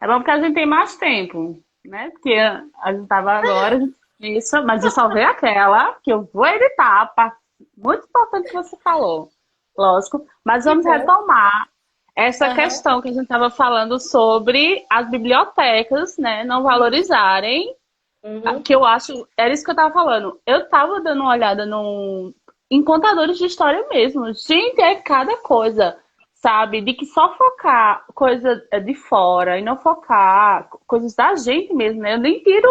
É bom porque a gente tem mais tempo, né? Porque a gente tava agora, isso, mas eu só veio aquela que eu vou editar, a parte muito importante que você falou, lógico. Mas Que vamos bom. retomar essa Aham. questão que a gente estava falando sobre as bibliotecas, né, não Isso. valorizarem, Uhum. que eu acho, era isso que eu estava falando. Eu estava dando uma olhada em contadores de história mesmo. Gente, é cada coisa, sabe? De que só focar coisa de fora e não focar coisas da gente mesmo, né? Eu nem tiro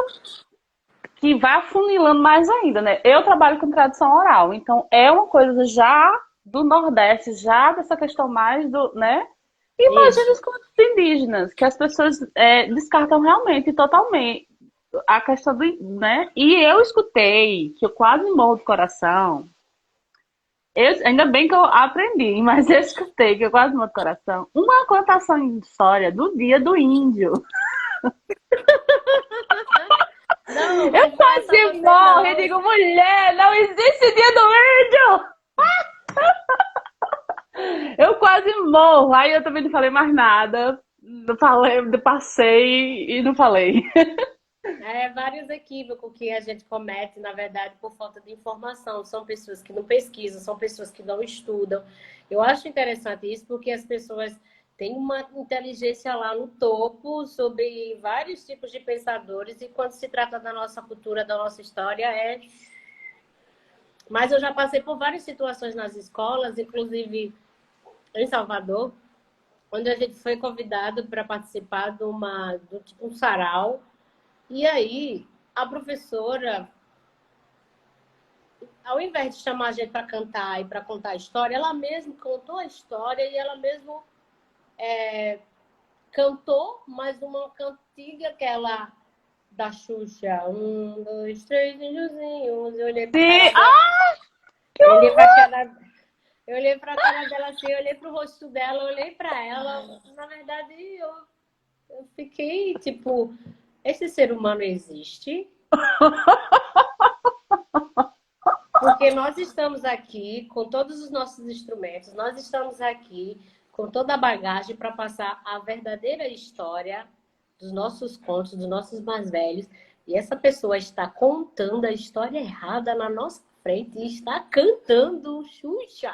que vai afunilando mais ainda, né? Eu trabalho com tradução oral, então é uma coisa já do Nordeste, já dessa questão mais do, né? Imagina Isso. os contos indígenas, que as pessoas descartam realmente, totalmente, a questão do, né? E eu escutei, que eu quase morro do coração. Ainda bem que eu aprendi, mas eu escutei, que eu quase morro do coração. Uma contação de história do dia do índio. Não, Eu mas não é só quase você, morro e não. digo, mulher, não existe dia do índio! Eu quase morro. Aí eu também não falei mais nada. Não falei, passei e não falei. É vários equívocos que a gente comete, na verdade, por falta de informação. São pessoas que não pesquisam, são pessoas que não estudam. Eu acho interessante isso porque as pessoas têm uma inteligência lá no topo sobre vários tipos de pensadores e quando se trata da nossa cultura, da nossa história, é. Mas eu já passei por várias situações nas escolas, inclusive em Salvador, onde a gente foi convidado para participar de tipo, um sarau. E aí, a professora, ao invés de chamar a gente para cantar e para contar a história, ela mesma contou a história e ela mesma cantou mais uma cantiga que ela da Xuxa. Um, dois, três, índiozinhos. Eu olhei para a Sim. cara dela, Que eu olhei para a horror! cara, eu olhei para a cara dela assim, eu olhei para o rosto dela, eu olhei para ela. Na verdade, eu fiquei tipo, esse ser humano existe? Porque nós estamos aqui com todos os nossos instrumentos, nós estamos aqui com toda a bagagem para passar a verdadeira história dos nossos contos, dos nossos mais velhos. E essa pessoa está contando a história errada na nossa frente e está cantando Xuxa.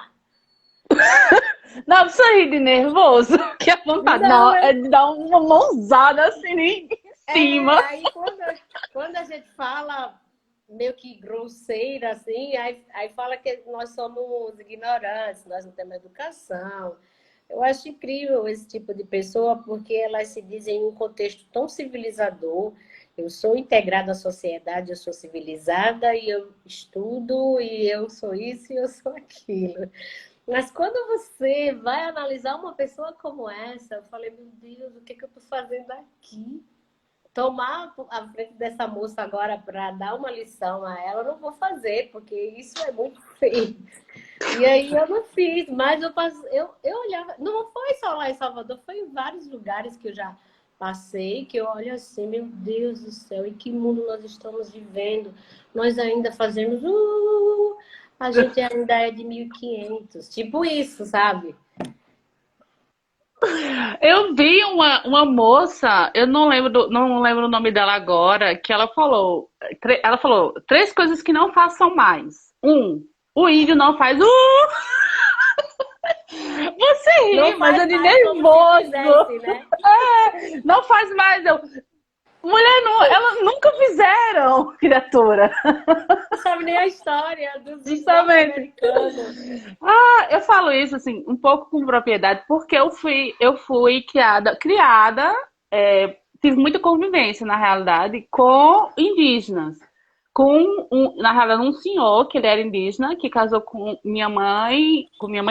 Dá pra sair de nervoso, que a vontade Não, não, é de dar uma mãozada assim em cima. aí quando a gente fala meio que grosseira, assim, aí fala que nós somos ignorantes, nós não temos educação. Eu acho incrível esse tipo de pessoa, porque elas se dizem em um contexto tão civilizador. Eu sou integrada à sociedade, eu sou civilizada e eu estudo e eu sou isso e eu sou aquilo. Mas quando você vai analisar uma pessoa como essa, eu falei, meu Deus, o que, é que eu estou fazendo aqui? Tomar a frente dessa moça agora para dar uma lição a ela, eu não vou fazer, porque isso é muito feio. E aí eu não fiz, mas eu olhava, não foi só lá em Salvador, foi em vários lugares que eu já passei, que eu olho assim, meu Deus do céu, em que mundo nós estamos vivendo? Nós ainda fazemos, a gente ainda é de 1500, tipo isso, sabe? Eu vi uma moça, eu não lembro, não lembro o nome dela agora, que ela falou três coisas que não façam mais. Um, o índio não faz. Você ri, Não mas é faz de mais como se nervoso. fizesse, né? Não faz mais. Mulher, não, elas nunca fizeram, criatura. Não sabe nem a história dos índios Justamente. norte-americanos. Ah, eu falo isso assim, um pouco com propriedade, porque eu fui criada, tive muita convivência, na realidade, com indígenas. Na realidade, um senhor, que ele era indígena, que casou com minha mãe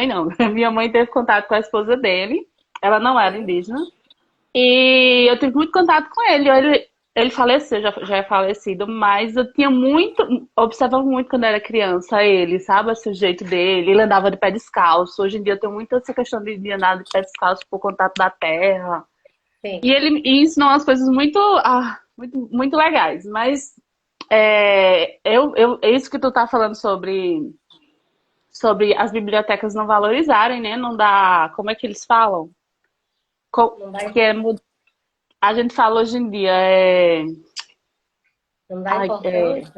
não, minha mãe teve contato com a esposa dele, ela não era indígena, e eu tive muito contato com ele. Ele faleceu, já é falecido, mas eu tinha observava muito quando eu era criança ele, sabe? Assim, o jeito dele. Ele andava de pé descalço. Hoje em dia eu tenho muito essa questão de andar de pé descalço por contato da terra. Sim. E ele me ensinou umas coisas muito, muito legais. Mas é isso que tu tá falando sobre as bibliotecas não valorizarem, né? Não dá. Como é que eles falam? Não vai. Que é a gente fala hoje em dia Não dá ai, importância?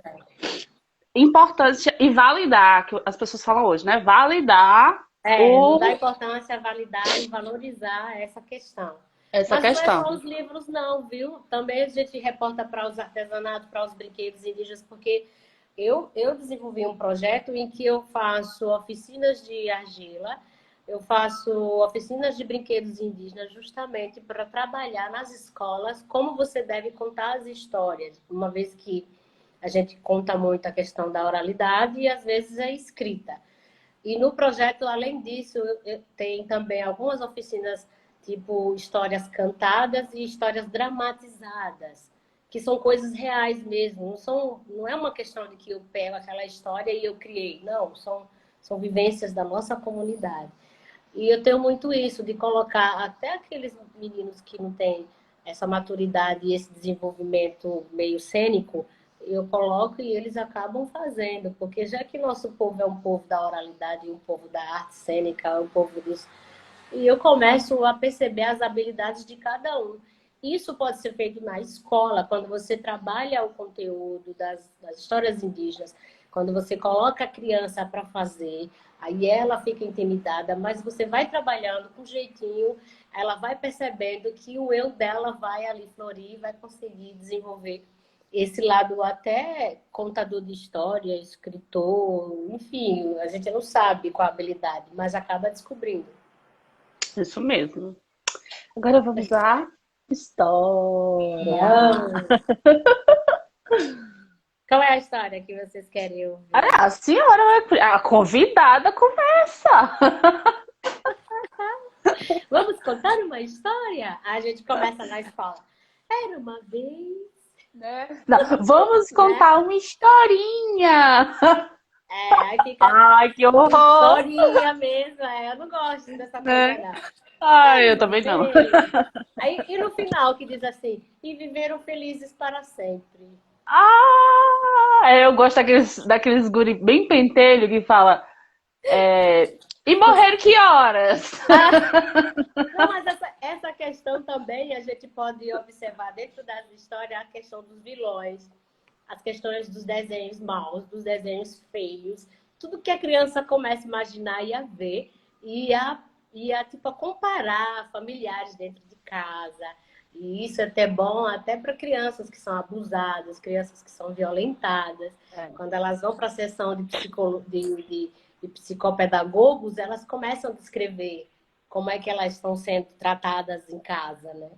importância e validar, que as pessoas falam hoje, né? Validar Não dá o, importância a validar e valorizar essa questão. essa Mas não é só questão. os livros, não, viu? Também a gente reporta para os artesanatos, para os brinquedos indígenas, porque eu desenvolvi um projeto em que eu faço oficinas de argila, eu faço oficinas de brinquedos indígenas justamente para trabalhar nas escolas como você deve contar as histórias, uma vez que a gente conta muito a questão da oralidade e às vezes é escrita. E no projeto, além disso, tem também algumas oficinas, tipo histórias cantadas e histórias dramatizadas, que são coisas reais mesmo. Não é uma questão de que eu pego aquela história e eu criei. Não, são vivências da nossa comunidade. E eu tenho muito isso, de colocar até aqueles meninos que não têm essa maturidade e esse desenvolvimento meio cênico, eu coloco e eles acabam fazendo, porque já que nosso povo é um povo da oralidade, um povo da arte cênica, um povo disso, e eu começo a perceber as habilidades de cada um. Isso pode ser feito na escola, quando você trabalha o conteúdo das histórias indígenas, quando você coloca a criança para fazer, aí ela fica intimidada, mas você vai trabalhando com jeitinho, ela vai percebendo que o eu dela vai ali florir, vai conseguir desenvolver esse lado até contador de história, escritor, enfim, a gente não sabe qual a habilidade, mas acaba descobrindo. Isso mesmo. Agora vamos à história. Vamos! Qual é a história que vocês querem ouvir? Ah, a senhora, a convidada começa. Vamos contar uma história? A gente começa na escola. Era uma vez, Né? Não, vamos né? contar uma historinha. Aí fica Ai, que horror! historinha mesmo. Eu não gosto dessa coisa, Né? não. Ai, Era eu uma também não. vez. Aí, e no final que diz assim, e viveram felizes para sempre. Ah, eu gosto daqueles guri bem pentelho que fala. E morrer que horas? Ah, não, mas essa questão também a gente pode observar dentro das histórias a questão dos vilões, as questões dos desenhos maus, dos desenhos feios, tudo que a criança começa a imaginar e a ver e a tipo, a comparar familiares dentro de casa. E isso é até bom até para crianças que são abusadas, crianças que são violentadas. É. Quando elas vão para a sessão de psicopedagogos, elas começam a descrever como é que elas estão sendo tratadas em casa, né?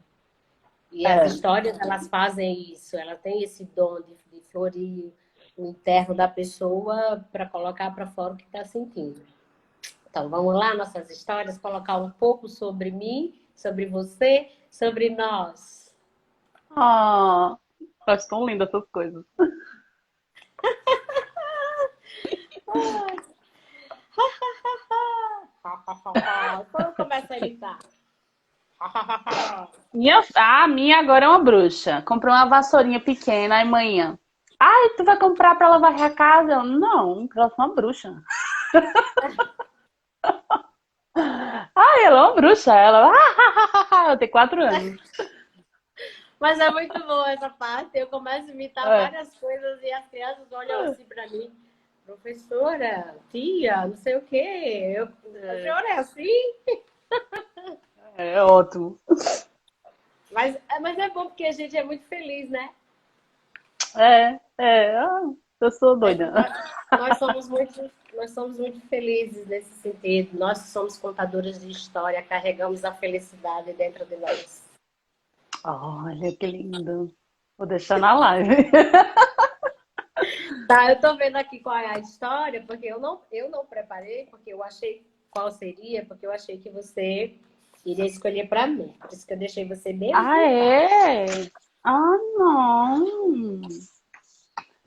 E as É. histórias, elas fazem isso, elas têm esse dom de florir o interno da pessoa para colocar para fora o que está sentindo. Então, vamos lá, nossas histórias, colocar um pouco sobre mim, sobre você, sobre nós. Ah, acho tão lindas essas coisas. Quando começa a imitar? A minha agora é uma bruxa. Comprou uma vassourinha pequena, aí manhã. Ai, tu vai comprar pra ela varrer a casa? Eu, não, ela é uma bruxa. Ai, ela é uma bruxa. Ela, eu tenho 4 anos. Mas é muito boa essa parte. Eu começo a imitar É, várias coisas e as crianças olham assim para mim. Professora, tia, não sei o quê. A senhora é assim? é ótimo. Mas é bom porque a gente é muito feliz, né? Eu sou A doida. gente- nós somos muito felizes nesse sentido. Nós somos contadoras de história, carregamos a felicidade dentro de nós. Olha que lindo. Vou deixar na live. Tá, eu tô vendo aqui qual é a história, porque eu não preparei, porque eu achei qual seria, porque eu achei que você iria escolher para mim. Por isso que eu deixei você bem à Ah, vontade. é? Ah, não.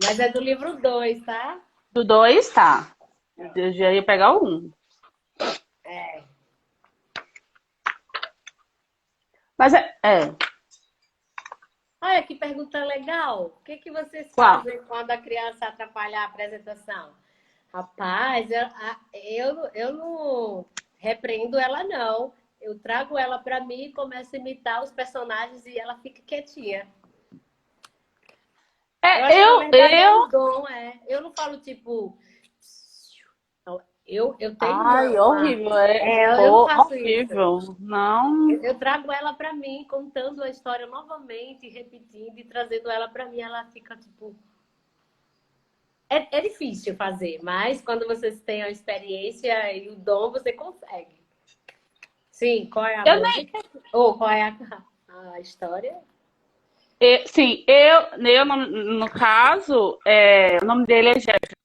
Mas é do livro 2, tá? Do 2, tá. Eu já ia pegar o 1. É. Mas é. Olha que pergunta legal. O que que vocês Qual? fazem quando a criança atrapalhar a apresentação? Rapaz, eu não repreendo ela, não. Eu trago ela para mim e começo a imitar os personagens e ela fica quietinha. Eu acho que, na verdade, é um dom, Eu não falo, tipo... Eu tenho Ai, horrível. eu não faço isso. Horrível. Não. Eu trago ela para mim, contando a história novamente, repetindo e trazendo ela para mim. Ela fica, tipo... É difícil fazer, mas quando vocês têm a experiência e o dom, você consegue. Sim, qual é a Eu nem. música? Ou qual é a história? Sim, no caso, o nome dele é Jefferson.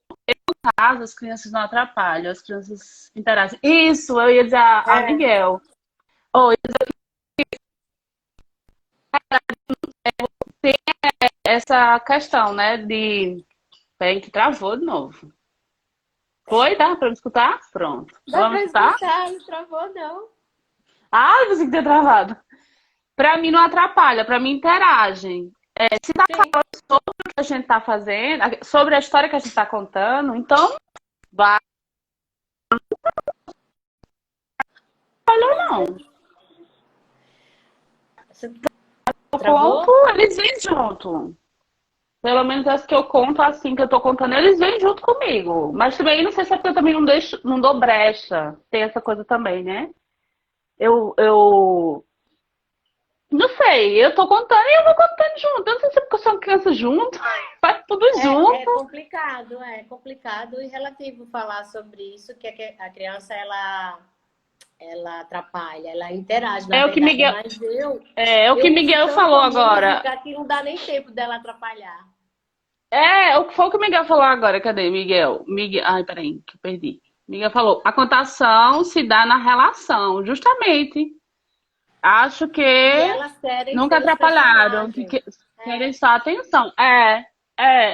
No caso, as crianças não atrapalham, as crianças interagem. Isso, eu ia dizer a É, Miguel. Oh, tem essa questão, né, de... Peraí, que travou de novo. Foi? Dá pra me escutar? Pronto. dá Vamos para escutar? escutar, não travou, não. Ah, você que ter travado. Pra mim não atrapalha, pra mim interagem. Se tá Sim. sobre o que a gente tá fazendo, sobre a história que a gente tá contando, então vai, Pois é. não. Você Eu conto, travou? eles vêm junto. Pelo menos as que eu conto, assim que eu tô contando, eles vêm junto comigo. Mas também não sei se é porque eu também não deixo, não dou brecha. Tem essa coisa também, né? Eu não sei, eu tô contando e eu vou contando junto. Eu não sei se é porque eu sou uma criança junto, faz tudo É junto. complicado, é complicado e relativo falar sobre isso, que a criança, ela atrapalha, ela interage, na É o que verdade. Miguel, Mas é o que eu uso Miguel falou tanta agora. música que não dá nem tempo dela atrapalhar. Foi o que o Miguel falou agora. Cadê, Miguel? Ai, peraí, que eu perdi. Miguel falou, a contação se dá na relação, justamente. Acho E que elas querem nunca ser os atrapalharam, personagens. querem É, só atenção.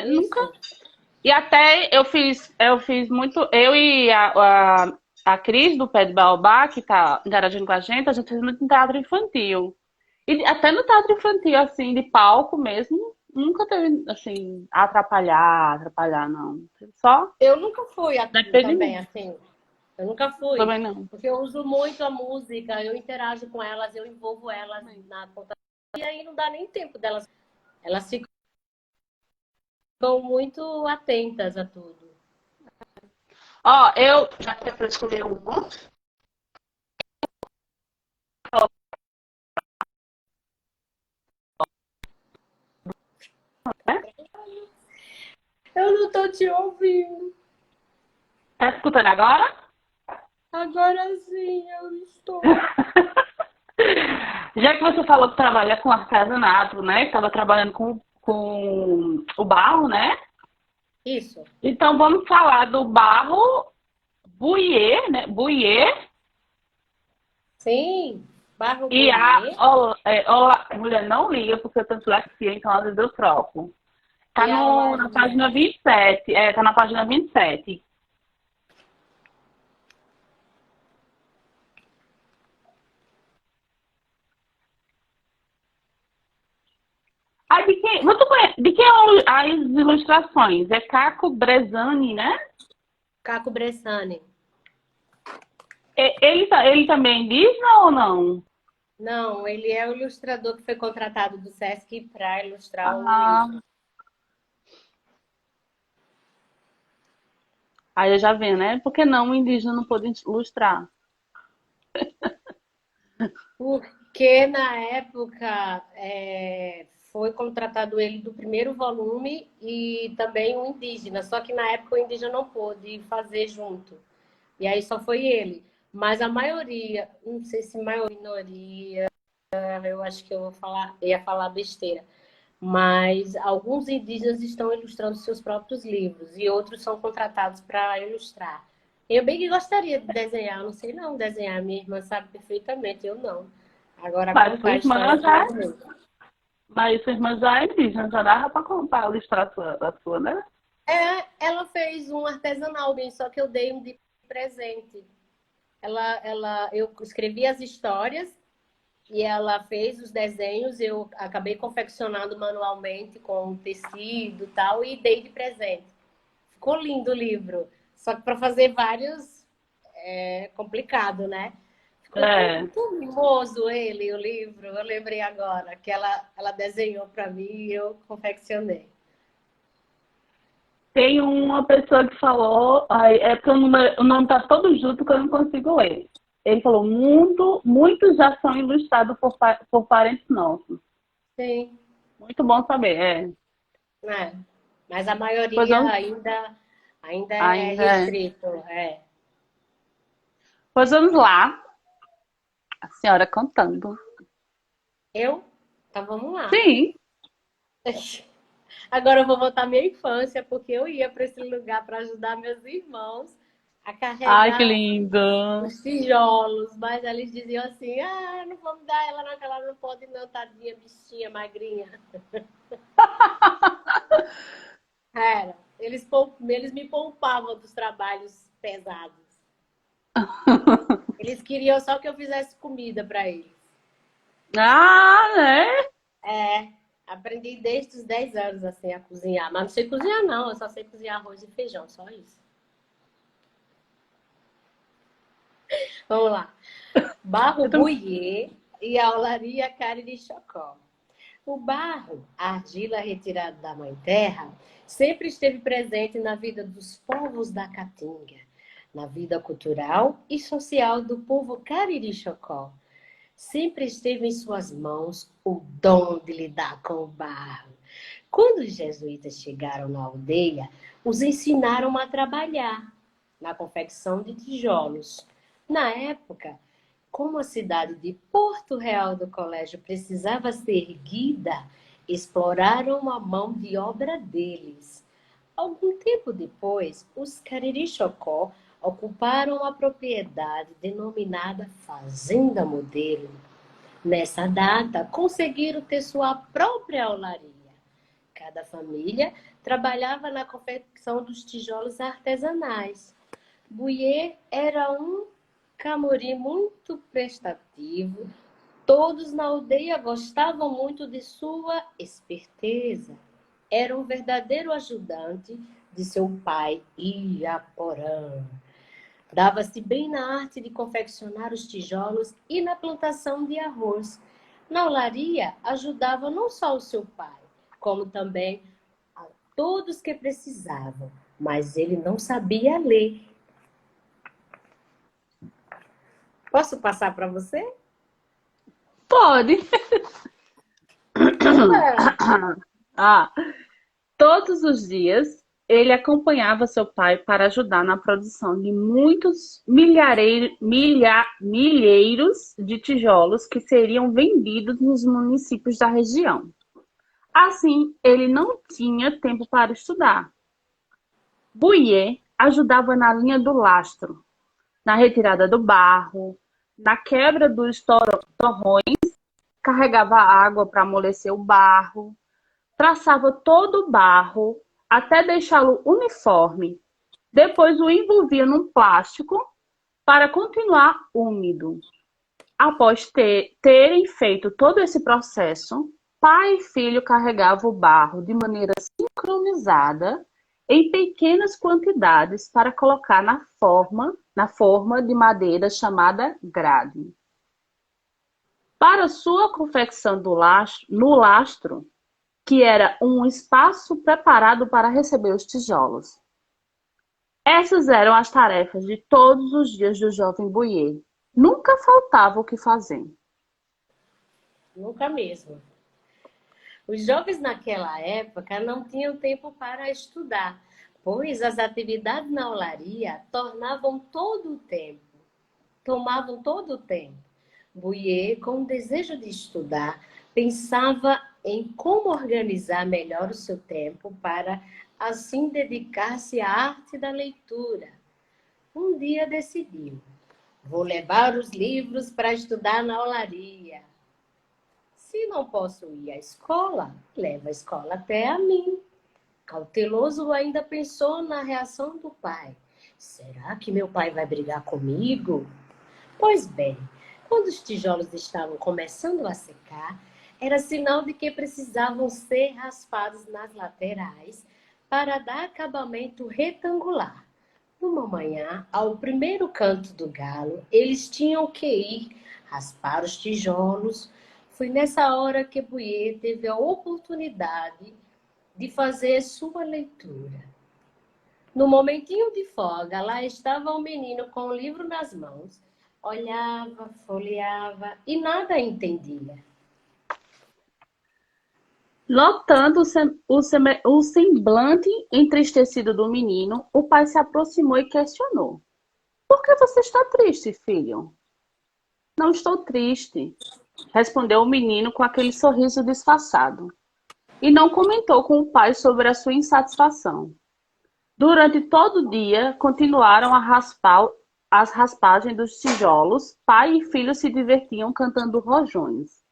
Nunca. isso. E até eu fiz muito. Eu e a Cris do Pé de Baobá, que tá interagindo com a gente fez muito em teatro infantil. E até no teatro infantil, assim, de palco mesmo, nunca teve, assim, atrapalhar, não. Só Eu nunca fui depende de também mim. assim. Eu nunca fui. Também não. Porque eu uso muito a música, eu interajo com elas, eu envolvo elas na conta. E aí não dá nem tempo delas. Elas ficam muito atentas a tudo. Ó, eu já que é pra escolher um, né? Eu não tô te ouvindo. Tá escutando agora? Agora sim, eu estou. Já que você falou que trabalha com artesanato, né? Que estava trabalhando com o barro, né? Isso. Então vamos falar do barro Buier, né? Buier Sim, Barro e a Bouillet mulher não liga porque eu tenho dislexia, então às vezes eu troco. Tá e a no, na Olaria. página 27. Tá na página 27. Ah, de quem é as ilustrações? É Caco Brezani, né? Caco Bressani. Ele também diz ou não? Não, ele é o ilustrador que foi contratado do Sesc para ilustrar o Ah, livro. aí eu já vi, né? Por que não o indígena não pôde ilustrar? Porque na época foi contratado ele do primeiro volume e também um indígena, só que na época o indígena não pôde fazer junto. E aí só foi ele. Mas a maioria, não sei se maioria, minoria, eu acho que ia falar besteira. Mas alguns indígenas estão ilustrando seus próprios livros e outros são contratados para ilustrar. Eu bem que gostaria de desenhar, eu não sei não desenhar, minha irmã sabe perfeitamente, eu não. Agora Mas contar sua a irmã história com já, ela. mas sua irmã já é indígena, já dava pra comprar, ilustrar a sua, né? Ela fez um artesanal, bem, só que eu dei um de presente. Eu escrevi as histórias e ela fez os desenhos, eu acabei confeccionando manualmente com tecido e tal, e dei de presente. Ficou lindo o livro. Só que para fazer vários é complicado, né? Ficou É. tão mimoso ele, o livro. Eu lembrei agora que ela desenhou para mim e eu confeccionei. Tem uma pessoa que falou, ai, é porque o nome tá todo junto que eu não consigo ler. Ele falou, muitos já são ilustrados por parentes nossos. Sim, Muito bom saber, é. é. Mas a Pois maioria vamos, ainda é ainda é. restrito. É. Pois vamos lá, a senhora contando. Eu? Então vamos lá. Sim. Agora eu vou voltar à minha infância, porque eu ia para esse lugar para ajudar meus irmãos a Ai, que carregar lindo. os tijolos, mas eles diziam assim: ah, não vamos dar ela, não, que ela não pode, não, tadinha, bichinha, magrinha. Era. Eles me poupavam dos trabalhos pesados. Eles queriam só que eu fizesse comida para eles. Ah, né? É, aprendi desde os 10 anos assim a cozinhar, mas não sei cozinhar não, eu só sei cozinhar arroz e feijão, só isso. Vamos lá. Barro Eu tô... Buiê e a olaria carne de chocó. O barro, a argila retirada da mãe terra, sempre esteve presente na vida dos povos da Caatinga, na vida cultural e social do povo cariri-chocó. Sempre esteve em suas mãos o dom de lidar com o barro. Quando os jesuítas chegaram na aldeia, os ensinaram a trabalhar na confecção de tijolos. Na época, como a cidade de Porto Real do Colégio precisava ser erguida, exploraram a mão de obra deles. Algum tempo depois, os Cariri-Chocó ocuparam a propriedade denominada Fazenda Modelo. Nessa data, conseguiram ter sua própria olaria. Cada família trabalhava na confecção dos tijolos artesanais. Buiê era um camori muito prestativo. Todos na aldeia gostavam muito de sua esperteza. Era um verdadeiro ajudante de seu pai, Iaporã. Dava-se bem na arte de confeccionar os tijolos e na plantação de arroz. Na olaria, ajudava não só o seu pai, como também a todos que precisavam, mas ele não sabia ler. Posso passar para você? Pode. Opa! Ah, todos os dias ele acompanhava seu pai para ajudar na produção de muitos milheiros de tijolos que seriam vendidos nos municípios da região. Assim, ele não tinha tempo para estudar. Buiê ajudava na linha do lastro, na retirada do barro, na quebra dos torrões, carregava água para amolecer o barro, traçava todo o barro até deixá-lo uniforme. Depois o envolvia num plástico para continuar úmido. Após terem feito todo esse processo, pai e filho carregavam o barro de maneira sincronizada em pequenas quantidades para colocar na forma de madeira chamada grade. Para sua confecção no lastro, que era um espaço preparado para receber os tijolos. Essas eram as tarefas de todos os dias do jovem Buiê. Nunca faltava o que fazer. Nunca mesmo. Os jovens naquela época não tinham tempo para estudar, pois as atividades na olaria tomavam todo o tempo. Buiê, com o desejo de estudar, pensava em como organizar melhor o seu tempo para assim dedicar-se à arte da leitura. Um dia decidiu: vou levar os livros para estudar na olaria. Se não posso ir à escola, leva a escola até a mim. Cauteloso ainda pensou na reação do pai. Será que meu pai vai brigar comigo? Pois bem, quando os tijolos estavam começando a secar, era sinal de que precisavam ser raspados nas laterais para dar acabamento retangular. Numa manhã, ao primeiro canto do galo, eles tinham que ir raspar os tijolos. Foi nessa hora que Buiê teve a oportunidade de fazer sua leitura. No momentinho de folga, lá estava o menino com o livro nas mãos. Olhava, folheava e nada entendia. Notando o semblante entristecido do menino, o pai se aproximou e questionou: Por que você está triste, filho? Não estou triste, respondeu o menino com aquele sorriso disfarçado, e não comentou com o pai sobre a sua insatisfação. Durante todo o dia, continuaram a raspar as raspagens dos tijolos. Pai e filho se divertiam cantando rojões.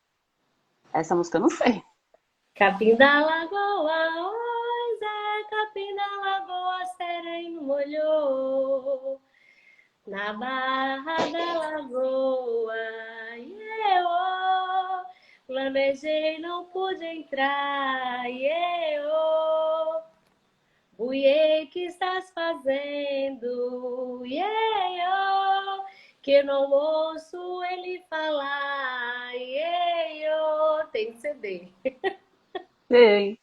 Essa música eu não sei. Capim da lagoa, oi Zé, capim da lagoa, sereno molhou. Na barra da lagoa, eu planejei, não pude entrar, eu Buiê, que estás fazendo, eu que não ouço ele falar, eu tem CD. Sei.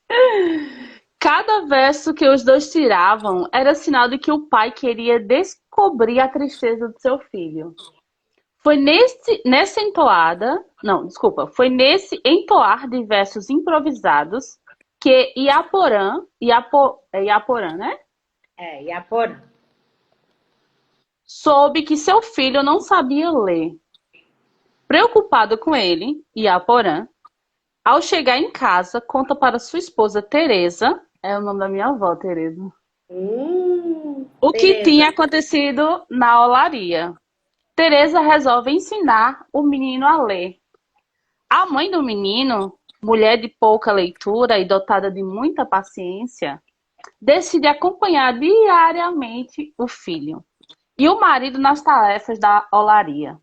Cada verso que os dois tiravam era sinal de que o pai queria descobrir a tristeza do seu filho. Foi nesse entoar de versos improvisados que Iaporã, né? Iaporã. Soube que seu filho não sabia ler. Preocupado com ele, Iaporã, ao chegar em casa, conta para sua esposa Teresa, é o nome da minha avó, Teresa, o que tinha Tereza. acontecido na olaria. Teresa resolve ensinar o menino a ler. A mãe do menino, mulher de pouca leitura e dotada de muita paciência, decide acompanhar diariamente o filho e o marido nas tarefas da olaria.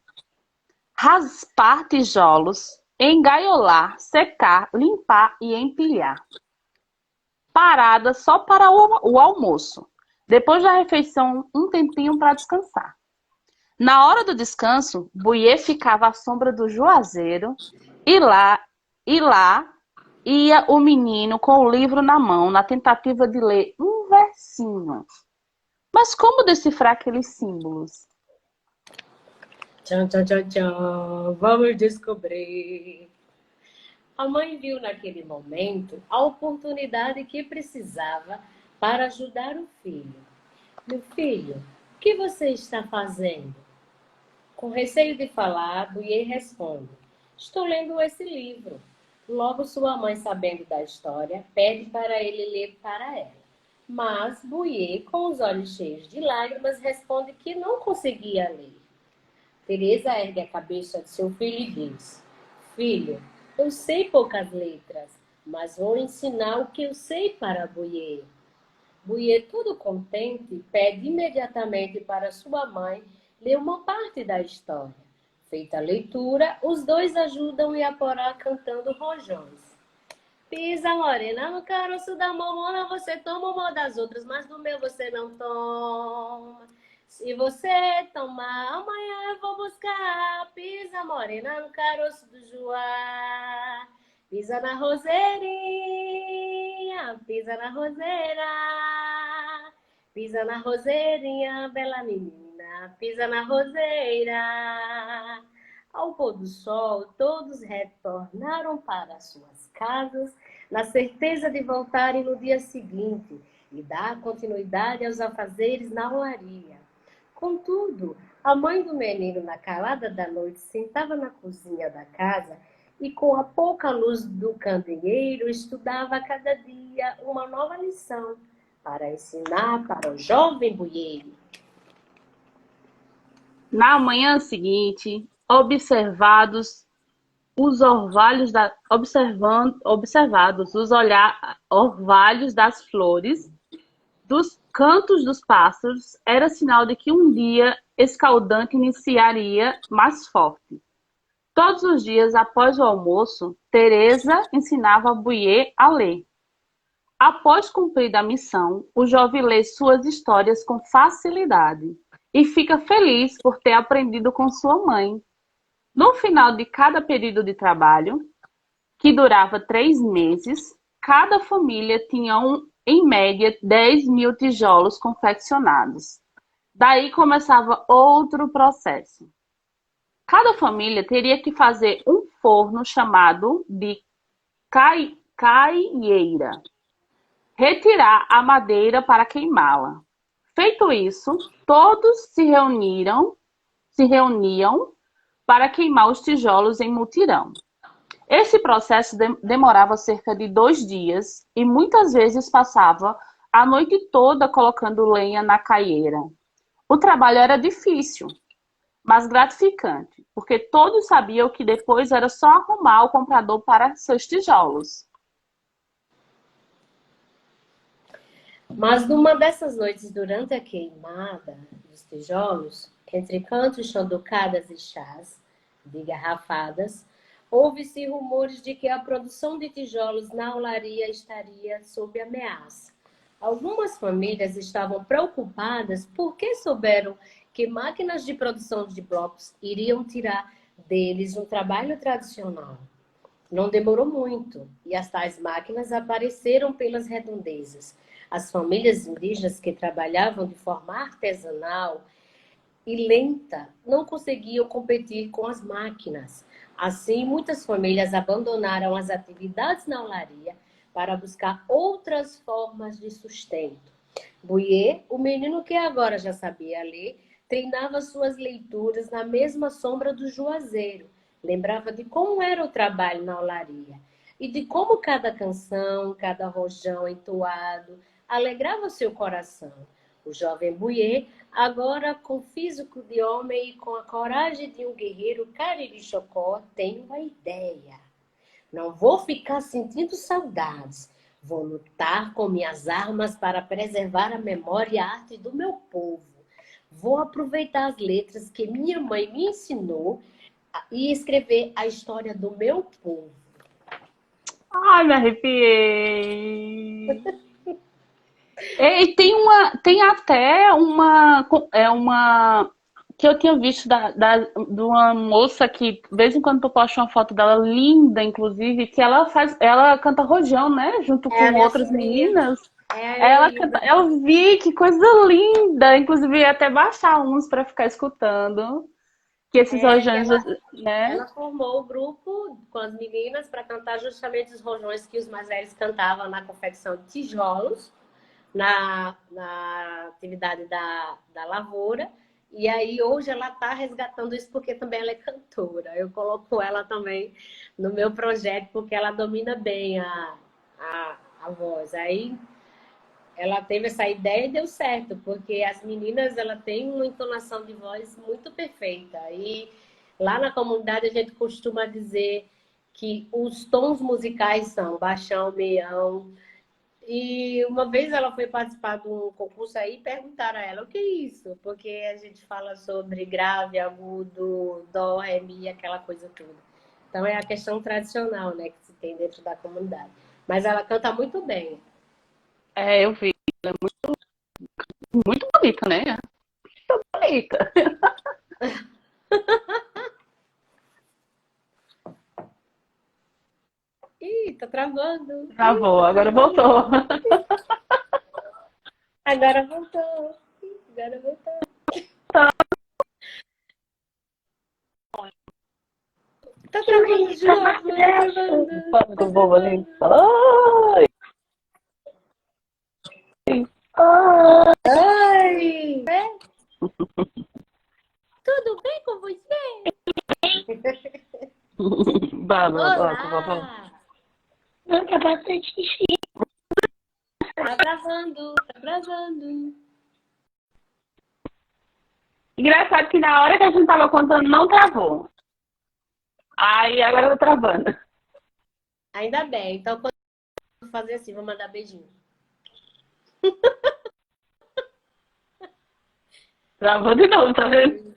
Raspar tijolos, engaiolar, secar, limpar e empilhar. Parada só para o almoço. Depois da refeição, um tempinho para descansar. Na hora do descanso, Buiê ficava à sombra do juazeiro e lá ia o menino com o livro na mão, na tentativa de ler um versinho. Mas como decifrar aqueles símbolos? Tchan, tchan, tchan, tchan. Vamos descobrir. A mãe viu naquele momento a oportunidade que precisava para ajudar o filho. Meu filho, o que você está fazendo? Com receio de falar, Buiê responde: Estou lendo esse livro. Logo sua mãe, sabendo da história, pede para ele ler para ela. Mas Buiê, com os olhos cheios de lágrimas, responde que não conseguia ler. Teresa ergue a cabeça de seu filho e diz: Filho, eu sei poucas letras, mas vou ensinar o que eu sei para Buiê. Buiê, todo contente, pede imediatamente para sua mãe ler uma parte da história. Feita a leitura, os dois ajudam Iaporã cantando rojões. Pisa morena no caroço da mamona, você toma uma das outras, mas do meu você não toma. Se você tomar, amanhã eu vou buscar. Pisa morena no caroço do joá. Pisa na roseirinha, pisa na roseira. Pisa na roseirinha, bela menina, pisa na roseira. Ao pôr do sol, todos retornaram para suas casas, na certeza de voltarem no dia seguinte e dar continuidade aos afazeres na olaria. Contudo, a mãe do menino, na calada da noite, sentava na cozinha da casa e, com a pouca luz do candeeiro, estudava a cada dia uma nova lição para ensinar para o jovem Buiê. Na manhã seguinte, observados os orvalhos orvalhos das flores, dos cantos dos pássaros, era sinal de que um dia escaldante iniciaria mais forte. Todos os dias, após o almoço, Teresa ensinava a Buiê a ler. Após cumprida a missão, o jovem lê suas histórias com facilidade e fica feliz por ter aprendido com sua mãe. No final de cada período de trabalho, que durava 3 meses, cada família tinha, em média, 10.000 tijolos confeccionados. Daí começava outro processo. Cada família teria que fazer um forno chamado de caieira, retirar a madeira para queimá-la. Feito isso, todos se reuniam para queimar os tijolos em mutirão. Esse processo demorava cerca de 2 dias e muitas vezes passava a noite toda colocando lenha na caieira. O trabalho era difícil, mas gratificante, porque todos sabiam que depois era só arrumar o comprador para seus tijolos. Mas numa dessas noites, durante a queimada dos tijolos, entre cantos, chanducadas e chás de garrafadas, houve-se rumores de que a produção de tijolos na olaria estaria sob ameaça. Algumas famílias estavam preocupadas porque souberam que máquinas de produção de blocos iriam tirar deles um trabalho tradicional. Não demorou muito e as tais máquinas apareceram pelas redondezas. As famílias indígenas que trabalhavam de forma artesanal e lenta não conseguiam competir com as máquinas. Assim, muitas famílias abandonaram as atividades na olaria para buscar outras formas de sustento. Buiê, o menino que agora já sabia ler, treinava suas leituras na mesma sombra do juazeiro. Lembrava de como era o trabalho na olaria e de como cada canção, cada rojão entoado alegrava seu coração. O jovem Buiê, agora com físico de homem e com a coragem de um guerreiro cariri-chocó, tem uma ideia. Não vou ficar sentindo saudades. Vou lutar com minhas armas para preservar a memória e a arte do meu povo. Vou aproveitar as letras que minha mãe me ensinou e escrever a história do meu povo. Ai, me arrepiei. E tem até uma que eu tinha visto de uma moça que, de vez em quando, tu posta uma foto dela linda, inclusive, que ela canta rojão, né? Junto É a com minha outras sobrinha. meninas. É a Heloísa. Eu vi que coisa linda, inclusive ia até baixar uns para ficar escutando. Que esses rojões, né? Ela formou o grupo com as meninas para cantar justamente os rojões que os mais velhos cantavam na confecção de tijolos, na atividade da lavoura. E aí hoje ela está resgatando isso porque também ela é cantora. Eu coloco ela também no meu projeto porque ela domina bem a voz. Aí ela teve essa ideia e deu certo, porque as meninas ela tem uma entonação de voz muito perfeita. E lá na comunidade a gente costuma dizer que os tons musicais são baixão, meião. E uma vez ela foi participar de um concurso aí e perguntaram a ela o que é isso? Porque a gente fala sobre grave, agudo, dó, ré, mi, aquela coisa toda. Então é a questão tradicional, né, que se tem dentro da comunidade. Mas ela canta muito bem. Eu vi. Ela é muito bonita, né? Muito bonita. Ih, tá travando. Travou, Tá agora travando. voltou. Agora voltou. Agora voltou. Tá travando de novo. Tá travando. Do bobo ali. Oi! Oi! Tudo bem com você? Olá! Tá bastante xixi. Tá travando, tá travando. Engraçado que na hora que a gente tava contando não travou. Aí agora tá travando. Ainda bem. Então, quando eu fazer assim, vou mandar beijinho. Travou de novo, tá vendo?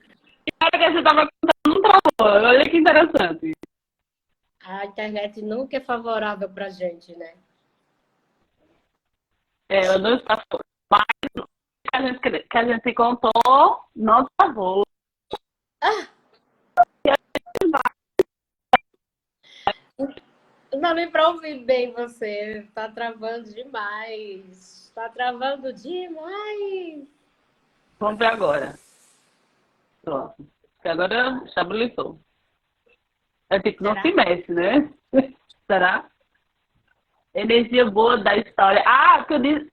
Na hora que a gente tava contando não travou. Olha que interessante. A internet nunca é favorável pra gente, né? Ela não está fora. Mas que a gente contou não travou. Não dá nem para ouvir bem você. Tá travando demais. Tá travando demais. Vamos ver agora. Pronto. Que agora estabilizou. É tipo, não Será? se mexe, né? Será? Energia boa da história. Ah, que eu disse.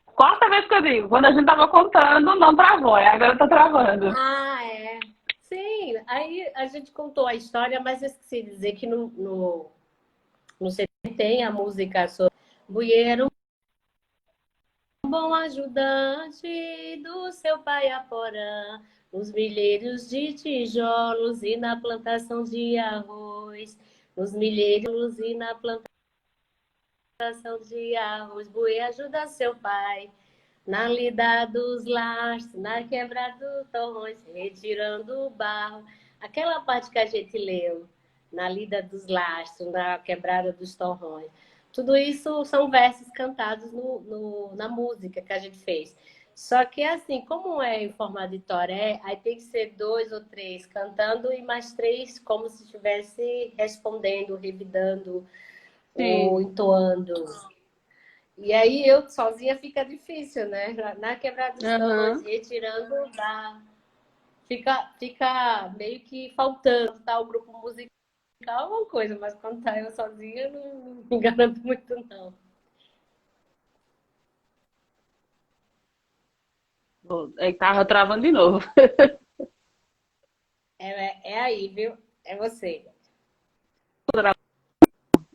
Quarta vez que eu digo, quando a gente tava contando, não travou, agora tá travando. Ah, é. Sim, aí a gente contou a história, mas eu esqueci de dizer que no CD tem a música sobre Bueiro, um bom ajudante do seu pai Aporã, nos milheiros de tijolos e na plantação de arroz, nos milheiros e na plantação de arroz, Buê ajuda seu pai. Na lida dos lastros, na quebrada do torrões, retirando o barro. Aquela parte que a gente leu, na lida dos lastros, na quebrada dos torrões. Tudo isso são versos cantados na música que a gente fez. Só que, assim, como é em formato de toré, aí tem que ser 2 ou 3 cantando e mais 3 como se estivesse respondendo, revidando ou Sim. entoando. E aí eu sozinha fica difícil, né? Na quebrada dos torrões, Aham. retirando da. Fica meio que faltando, tá? O grupo musical é uma coisa, mas quando tá eu sozinha, não me garanto muito, não. Aí tava travando de novo. É aí, viu? É você.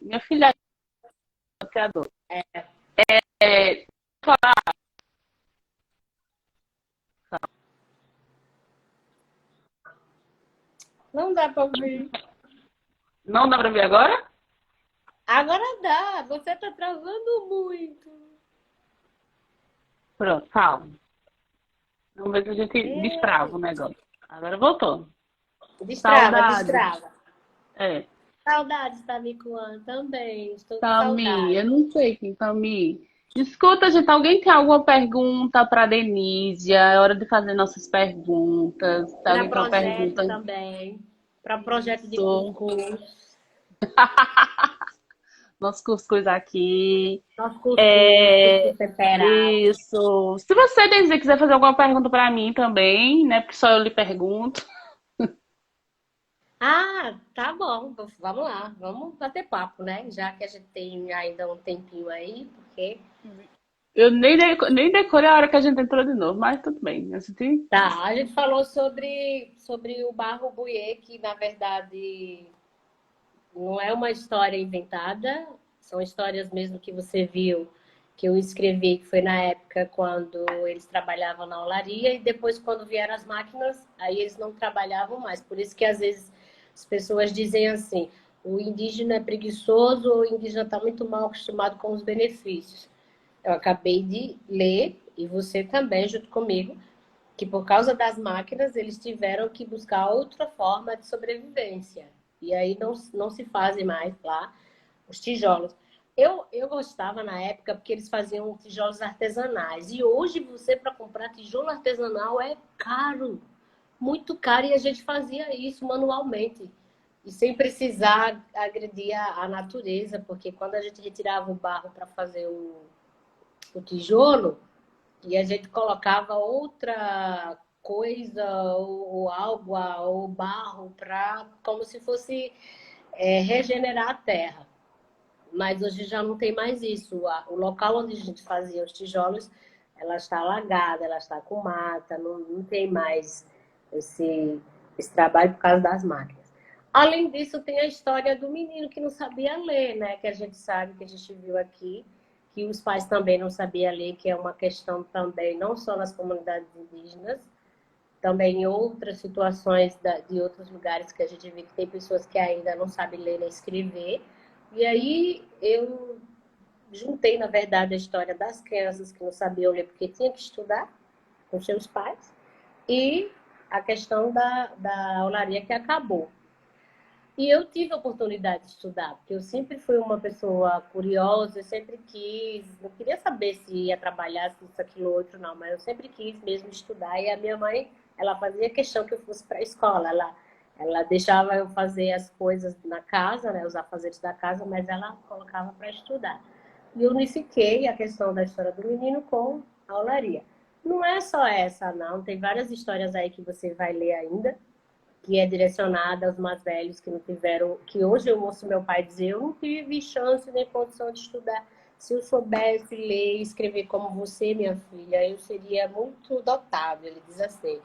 Minha filha é criadora. É, Não dá pra ouvir. não dá pra ver agora? Agora dá, você tá travando muito. Pronto, calma. Vamos ver se a gente destrava É, o negócio. Agora voltou. destrava, Saudade. destrava. É. Saudades, Tamicuan, também. Estou com Tami, eu saudade. não sei quem Tami. Escuta, gente, alguém tem alguma pergunta para Denise? É hora de fazer nossas perguntas. Tem Para alguém com uma projeto pergunta? também. Para projeto de Isso. concurso. Nosso cuscuz aqui. Nosso cuscuz, É, cuscuz temperado. isso. Se você, Denise, quiser fazer alguma pergunta para mim também, né? Porque só eu lhe pergunto. Ah, tá bom. Vamos lá. Vamos bater papo, né? Já que a gente tem ainda um tempinho aí, porque. Eu nem decorei a hora que a gente entrou de novo, mas tudo bem. A gente... Tá, a gente falou sobre o barro buie, que na verdade não é uma história inventada, são histórias mesmo que você viu, que eu escrevi, que foi na época quando eles trabalhavam na olaria, e depois, quando vieram as máquinas, aí eles não trabalhavam mais. Por isso que às vezes as pessoas dizem assim: o indígena é preguiçoso ou o indígena está muito mal acostumado com os benefícios. Eu acabei de ler, e você também, junto comigo, que por causa das máquinas eles tiveram que buscar outra forma de sobrevivência. E aí não se fazem mais lá os tijolos. Eu gostava na época porque eles faziam tijolos artesanais. E hoje você, para comprar tijolo artesanal, é caro, muito caro. E a gente fazia isso manualmente. E sem precisar agredir a natureza, porque quando a gente retirava o barro para fazer o tijolo, e a gente colocava outra coisa, ou água, ou barro, como se fosse regenerar a terra. Mas hoje já não tem mais isso. O local onde a gente fazia os tijolos, ela está alagada, ela está com mata, não tem mais esse trabalho por causa das máquinas. Além disso, tem a história do menino que não sabia ler, né? Que a gente sabe, que a gente viu aqui, que os pais também não sabiam ler, que é uma questão também, não só nas comunidades indígenas, também em outras situações de outros lugares que a gente vê que tem pessoas que ainda não sabem ler nem escrever. E aí eu juntei, na verdade, a história das crianças que não sabiam ler porque tinham que estudar com seus pais e a questão da olaria que acabou. E eu tive a oportunidade de estudar, porque eu sempre fui uma pessoa curiosa, eu sempre quis, não queria saber se ia trabalhar, se isso, aquilo, outro, não, mas eu sempre quis mesmo estudar. E a minha mãe, ela fazia questão que eu fosse para a escola, ela deixava eu fazer as coisas na casa, né, os afazeres da casa, mas ela colocava para estudar. E eu unifiquei a questão da história do menino com a olaria. Não é só essa, não, tem várias histórias aí que você vai ler ainda, que é direcionada aos mais velhos que não tiveram, que hoje eu ouço meu pai dizer, eu não tive chance nem condição de estudar. Se eu soubesse ler e escrever como você, minha filha, eu seria muito dotável, ele diz assim.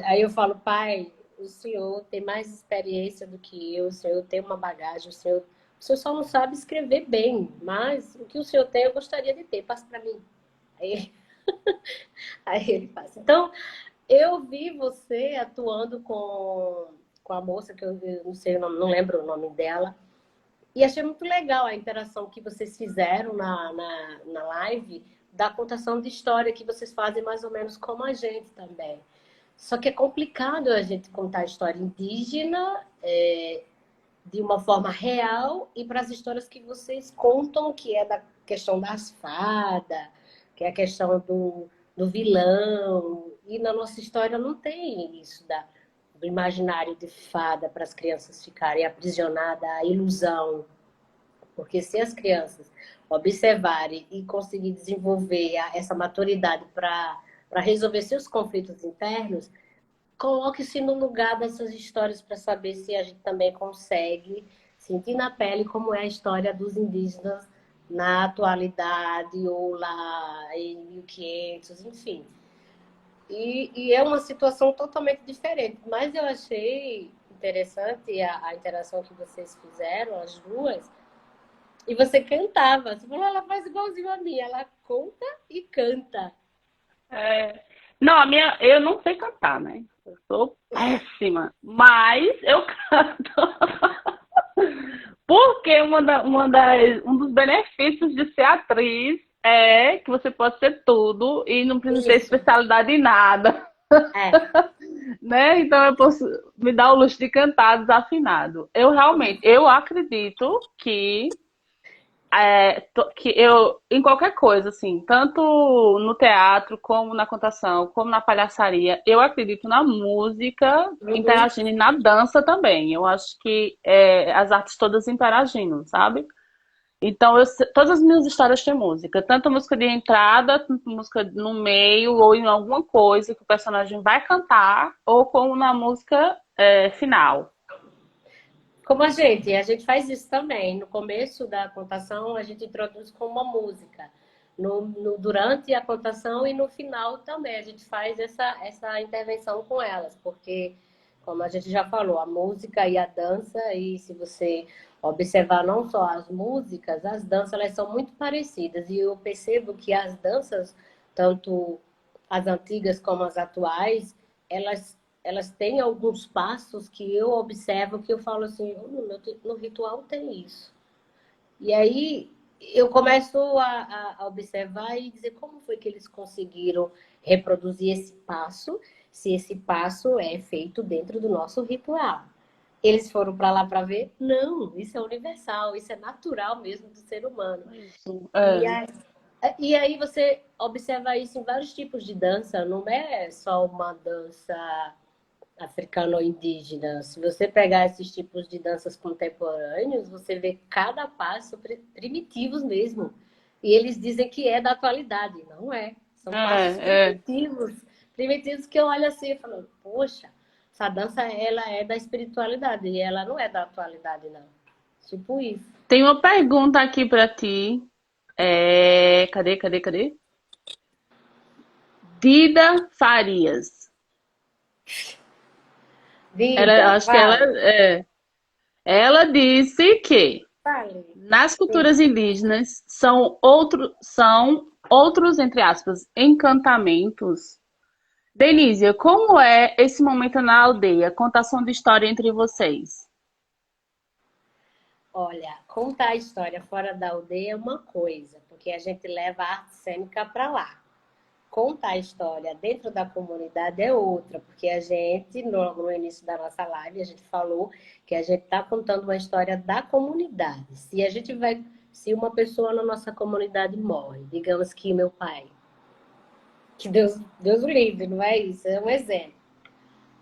Aí eu falo, pai, o senhor tem mais experiência do que eu, o senhor tem uma bagagem, o senhor só não sabe escrever bem, mas o que o senhor tem eu gostaria de ter, passa para mim. Aí, aí ele passa. Então, eu vi você atuando com a moça, que eu não sei o nome, não lembro o nome dela, e achei muito legal a interação que vocês fizeram na live, da contação de história que vocês fazem mais ou menos como a gente também. Só que é complicado a gente contar a história indígena de uma forma real e para as histórias que vocês contam, que é da questão das fadas, que é a questão do vilão. E na nossa história não tem isso do imaginário de fada para as crianças ficarem aprisionadas à ilusão. Porque se as crianças observarem e conseguir desenvolver essa maturidade para resolver seus conflitos internos, coloque-se no lugar dessas histórias para saber se a gente também consegue sentir na pele como é a história dos indígenas na atualidade ou lá em 1500, enfim. E é uma situação totalmente diferente. Mas eu achei interessante a interação que vocês fizeram, as duas. E você cantava. Você falou, ela faz igualzinho a mim. Ela conta e canta. É, não, eu não sei cantar, né? Eu sou péssima, mas eu canto. Porque um dos benefícios de ser atriz é que você pode ser tudo e não precisa ter Isso. especialidade em nada, É. né? Então eu posso me dar o luxo de cantar desafinado. Eu realmente, eu acredito que eu, em qualquer coisa, assim, tanto no teatro, como na contação, como na palhaçaria, eu acredito na música Uhum. interagindo e na dança também. Eu acho que as artes todas interagindo, sabe? Então, todas as minhas histórias têm música, tanto música de entrada, tanto música no meio, ou em alguma coisa que o personagem vai cantar, ou como na música final. Como a gente faz isso também. No começo da contação, a gente introduz com uma música. Durante a contação e no final também, a gente faz essa intervenção com elas, porque, como a gente já falou, a música e a dança, e se você observar não só as músicas, as danças, elas são muito parecidas. E eu percebo que as danças, tanto as antigas como as atuais, elas têm alguns passos que eu observo que eu falo assim, no ritual tem isso. E aí eu começo a observar e dizer como foi que eles conseguiram reproduzir esse passo, se esse passo é feito dentro do nosso ritual. Eles foram para lá para ver? Não, isso é universal, isso é natural mesmo do ser humano. Isso. E aí, e aí você observa isso em vários tipos de dança, não é só uma dança africano ou indígena. Se você pegar esses tipos de danças contemporâneos, você vê cada passo primitivos mesmo. E eles dizem que é da atualidade. Não é. São passos É. primitivos. Primitivos que eu olho assim e falo, poxa, essa dança ela é da espiritualidade e ela não é da atualidade, não. Tipo isso. Tem uma pergunta aqui pra ti. Cadê? Dida Farias. Diga, Acho que vale. ela disse que Vale. nas culturas indígenas são outros, entre aspas, encantamentos. Denise, como é esse momento na aldeia? Contação de história entre vocês. Olha, contar a história fora da aldeia é uma coisa, porque a gente leva a arte cênica para lá. contar a história dentro da comunidade é outra, porque a gente, no início da nossa live, a gente falou que a gente está contando uma história da comunidade. Se uma pessoa na nossa comunidade morre, digamos que meu pai, que Deus o livre, não é isso? É um exemplo.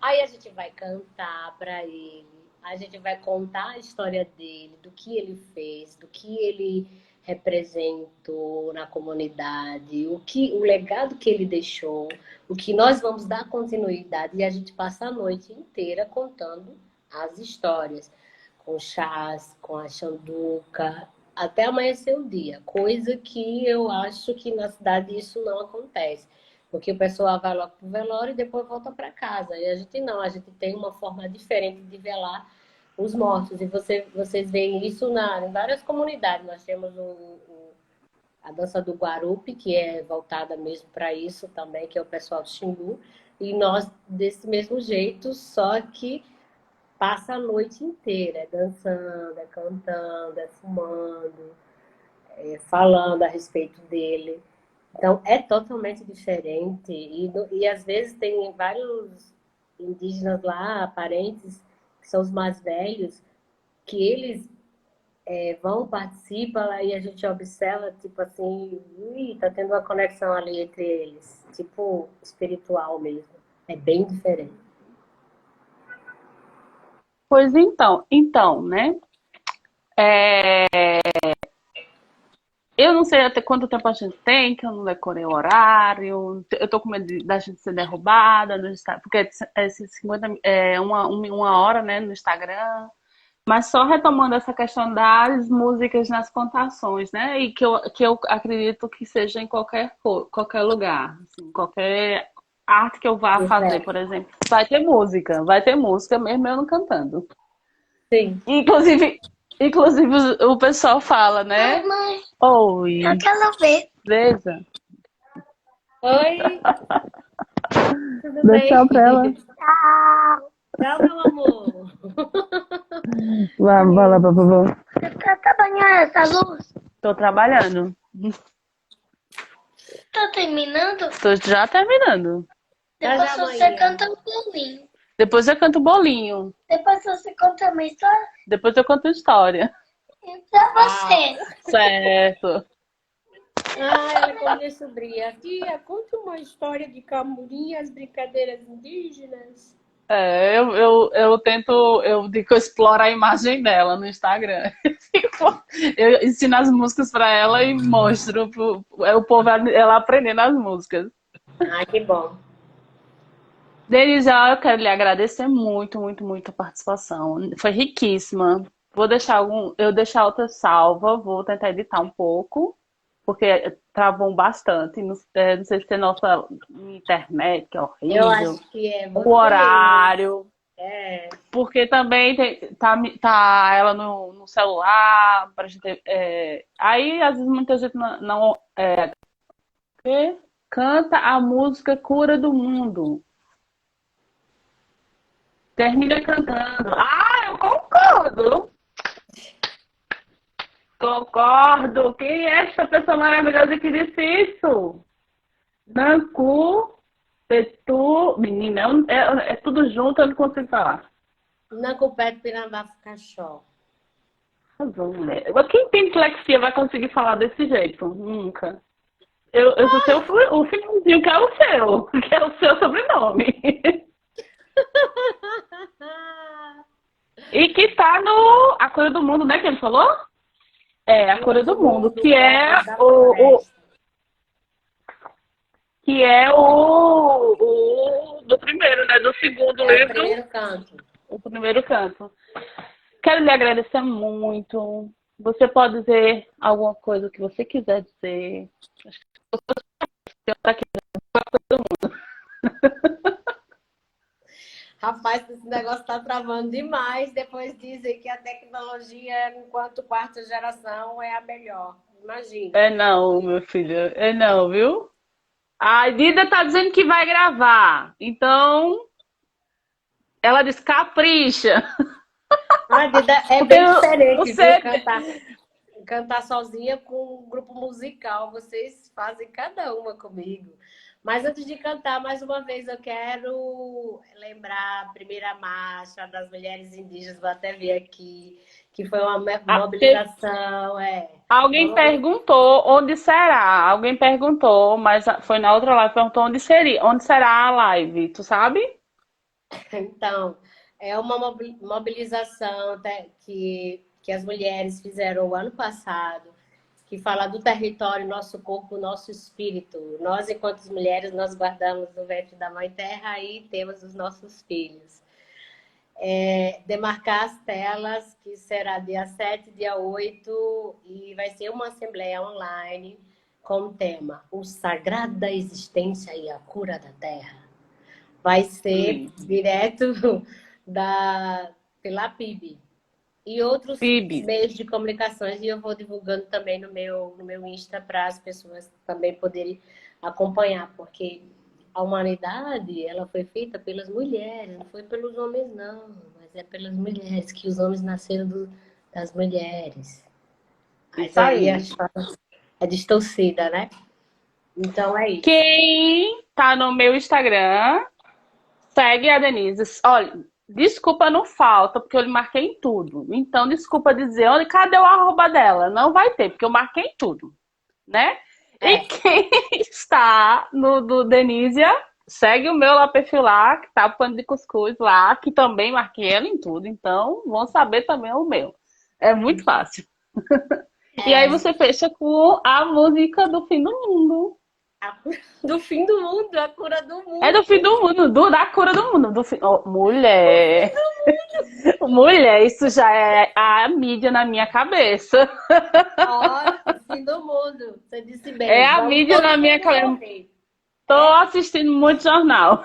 Aí a gente vai cantar para ele, a gente vai contar a história dele, do que ele fez, do que ele representou na comunidade, o legado que ele deixou, o que nós vamos dar continuidade e a gente passa a noite inteira contando as histórias, com chás, com a xanduca, até amanhecer o dia, coisa que eu acho que na cidade isso não acontece. Porque o pessoal vai logo pro velório e depois volta para casa. E a gente não, a gente tem uma forma diferente de velar os mortos. E vocês veem isso em várias comunidades. Nós temos a dança do Guarupi, que é voltada mesmo para isso também, que é o pessoal do Xingu. E nós, desse mesmo jeito, só que passa a noite inteira, dançando, cantando, fumando, falando a respeito dele. Então, é totalmente diferente. E às vezes tem vários indígenas lá, parentes, que são os mais velhos, que eles vão, participam lá e a gente observa, tipo assim, tá tendo uma conexão ali entre eles, tipo espiritual mesmo. É bem diferente. Pois então, né? Eu não sei até quanto tempo a gente tem, que eu não decorei o horário. Eu tô com medo da gente ser derrubada no Instagram, porque esses 50, uma hora, né, no Instagram. Mas só retomando essa questão das músicas nas contações, né? E que eu acredito que seja em qualquer lugar, assim, qualquer arte que eu vá fazer, por exemplo. Vai ter música mesmo eu não cantando. Sim. Inclusive o pessoal fala, né? Mãe, Oi, eu quero ver. beleza? Oi, tudo Dá bem? tchau pra ela. Tchau. Tchau, meu amor. Vai lá, vovô. Você tá trabalhando essa luz? Tô trabalhando. Tá terminando? Tô já terminando. Depois já, você manhã. canta um bolinho. Depois eu canto bolinho. Depois você conta uma história. Depois eu conto história. E pra você? Certo. Ela com minha sobrinha. Tia, conta uma história de Camburim, as brincadeiras indígenas. Eu tento, eu digo que eu exploro a imagem dela no Instagram. Eu ensino as músicas pra ela e mostro o povo, ela aprendendo as músicas. Ah, que bom. Denise, eu quero lhe agradecer muito, muito, muito a participação. Foi riquíssima. Eu deixar outra salva, vou tentar editar um pouco, porque travou bastante. Não sei se é nossa internet, que é Eu horrível. acho que é O horário. É. Porque também tá ela no celular, pra gente. Aí, às vezes, muita gente não canta a música Cura do Mundo. Termina cantando. Ah, eu concordo. Concordo. Quem é essa pessoa maravilhosa que disse isso? Nanku, Petu. Menina, é tudo junto, eu não consigo falar. Nancupete Pirandafu Cachó. Razão, mulher. Quem tem dislexia vai conseguir falar desse jeito? Nunca. Eu só sei o finalzinho, que é o seu, que é o seu sobrenome. E que tá no A Cura do Mundo, né, que ele falou? É, A Cura do Mundo, que é o do primeiro, né, do segundo livro. O primeiro canto. O primeiro canto. Quero lhe agradecer muito. Você pode dizer alguma coisa que você quiser dizer. Acho que você está aqui para todo mundo. Rapaz, esse negócio tá travando demais. Depois dizem que a tecnologia, enquanto quarta geração, é a melhor. Imagina. É não, meu filho. É não, viu? A Dida tá dizendo que vai gravar. Então, ela diz capricha. A Dida é bem diferente, você... viu? Cantar sozinha com um grupo musical. Vocês fazem cada uma comigo. Mas antes de cantar, mais uma vez, eu quero lembrar a primeira marcha das mulheres indígenas, vou até ver aqui, que foi uma Ah, te- mobilização, Alguém uma perguntou onde será. Alguém perguntou, mas foi na outra live, perguntou onde seria, onde será a live, tu sabe? Então, é uma mobilização que as mulheres fizeram o ano passado, que fala do território, nosso corpo, nosso espírito. Nós, enquanto mulheres, nós guardamos no ventre da Mãe Terra e temos os nossos filhos. Demarcar as telas, que será dia 7, dia 8, e vai ser uma assembleia online com o tema O Sagrado da Existência e a Cura da Terra. Vai ser Sim. direto pela PIB e outros PIB. meios de comunicações, e eu vou divulgando também no meu Insta para as pessoas também poderem acompanhar, porque a humanidade ela foi feita pelas mulheres, não foi pelos homens não, mas é pelas mulheres, que os homens nasceram das mulheres. Mas Isso aí aí. é distorcida, né? Então é isso. Quem tá no meu Instagram, segue a Denise. Olha, desculpa não falta, porque eu lhe marquei em tudo. Então, desculpa dizer, olha, cadê o arroba dela? Não vai ter, porque eu marquei em tudo, né? E É. quem está no do Denisia, segue o meu lá, perfil lá, que tá o pano de cuscuz lá, que também marquei ela em tudo. Então, vão saber também o meu. É muito fácil. E aí É, você fecha com a música do fim do mundo. a cura do fim do mundo, a cura do É mundo. do fim do mundo, da cura do mundo. Mulher, mulher, isso já é a mídia na minha cabeça. Ó, o fim do mundo. Você disse É bem. a Vamos mídia na todo minha mundo cabeça. morrer. Tô É, assistindo muito jornal.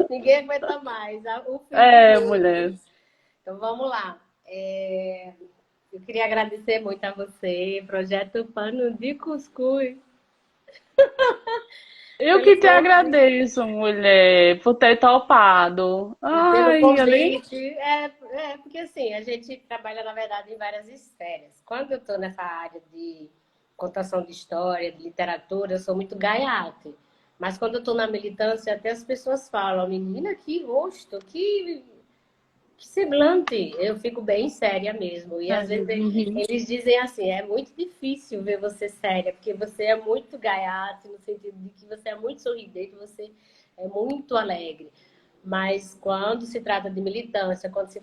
ninguém aguenta mais. O fim do É, mundo. mulher. Então vamos lá. Eu queria agradecer muito a você, Projeto Pano de Cuscuz, Eu pelo que te convite. agradeço, mulher, por ter topado. Pelo Ai, ali. convite. Porque assim, a gente trabalha, na verdade, em várias esferas. Quando eu estou nessa área de contação de história, de literatura, eu sou muito gaiate. Mas quando eu estou na militância, até as pessoas falam, menina, que rosto, que semblante. Eu fico bem séria mesmo. E às vezes Uhum. eles dizem assim, é muito difícil ver você séria, porque você é muito gaiate, no sentido de que você é muito sorridente, você é muito alegre. Mas quando se trata de militância, quando se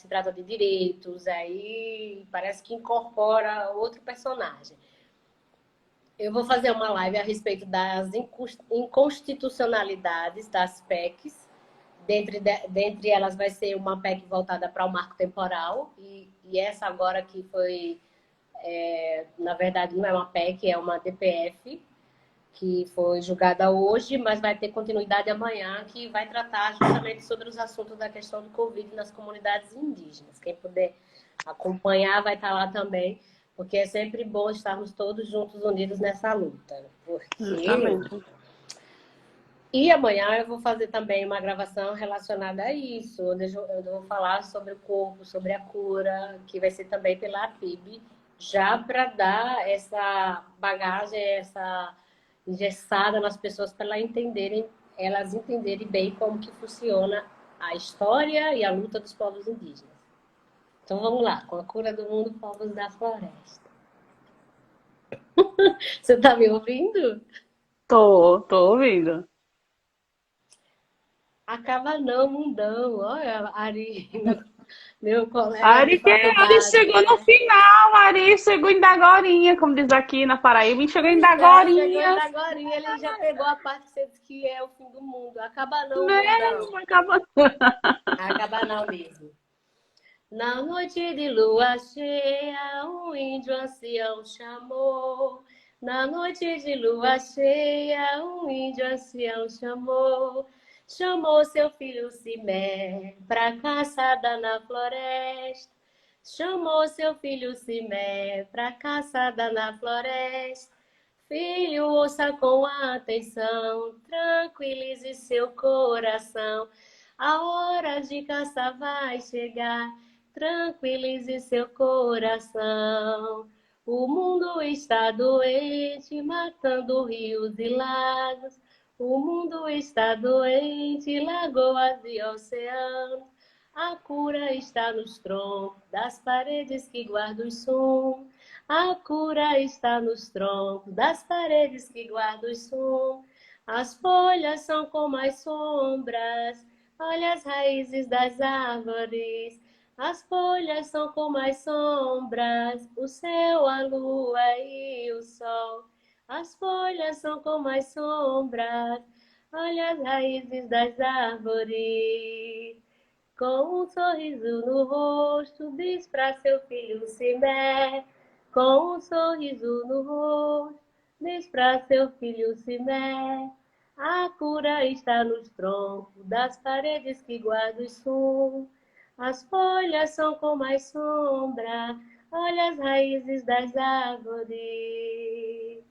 trata de direitos, aí parece que incorpora outro personagem. Eu vou fazer uma live a respeito das inconstitucionalidades das PECs. Dentre elas vai ser uma PEC voltada para o marco temporal, e essa agora que foi, na verdade, não é uma PEC, é uma DPF, que foi julgada hoje, mas vai ter continuidade amanhã, que vai tratar justamente sobre os assuntos da questão do Covid nas comunidades indígenas. Quem puder acompanhar vai estar lá também, porque é sempre bom estarmos todos juntos, unidos nessa luta. Porque... Justamente. E amanhã eu vou fazer também uma gravação relacionada a isso, onde eu vou falar sobre o corpo, sobre a cura, que vai ser também pela PIB, já para dar essa bagagem, essa engessada nas pessoas para elas entenderem bem como que funciona a história e a luta dos povos indígenas. Então vamos lá, com a cura do mundo, povos da floresta. Você está me ouvindo? Tô ouvindo. Acaba não, mundão. Olha, Ari, meu colega de Ari faculdade, chegou no né? final, Ari chegou ainda agorinha, como diz aqui na Paraíba, chegou ainda Já chegou agorinha, ainda agora, ele já pegou a parte que você disse que é o fim do mundo. Acaba não, né? mundão. Acaba. Acaba não mesmo. Na noite de lua cheia, um índio ancião chamou. Na noite de lua cheia, um índio ancião chamou. Chamou seu filho Simé pra caçada na floresta. Chamou seu filho Simé pra caçada na floresta. Filho, ouça com atenção, tranquilize seu coração. A hora de caçar vai chegar, tranquilize seu coração. O mundo está doente, matando rios e lagos. O mundo está doente, lagoas e oceanos. A cura está nos troncos das paredes que guardam o som. A cura está nos troncos das paredes que guardam o som. As folhas são como as sombras, olha as raízes das árvores. As folhas são como as sombras, o céu, a lua e o sol. As folhas são como as sombras, olha as raízes das árvores. Com um sorriso no rosto, diz para seu filho Simé. Com um sorriso no rosto, diz para seu filho Simé. A cura está nos troncos das paredes que guardam o som. As folhas são como as sombras, olha as raízes das árvores.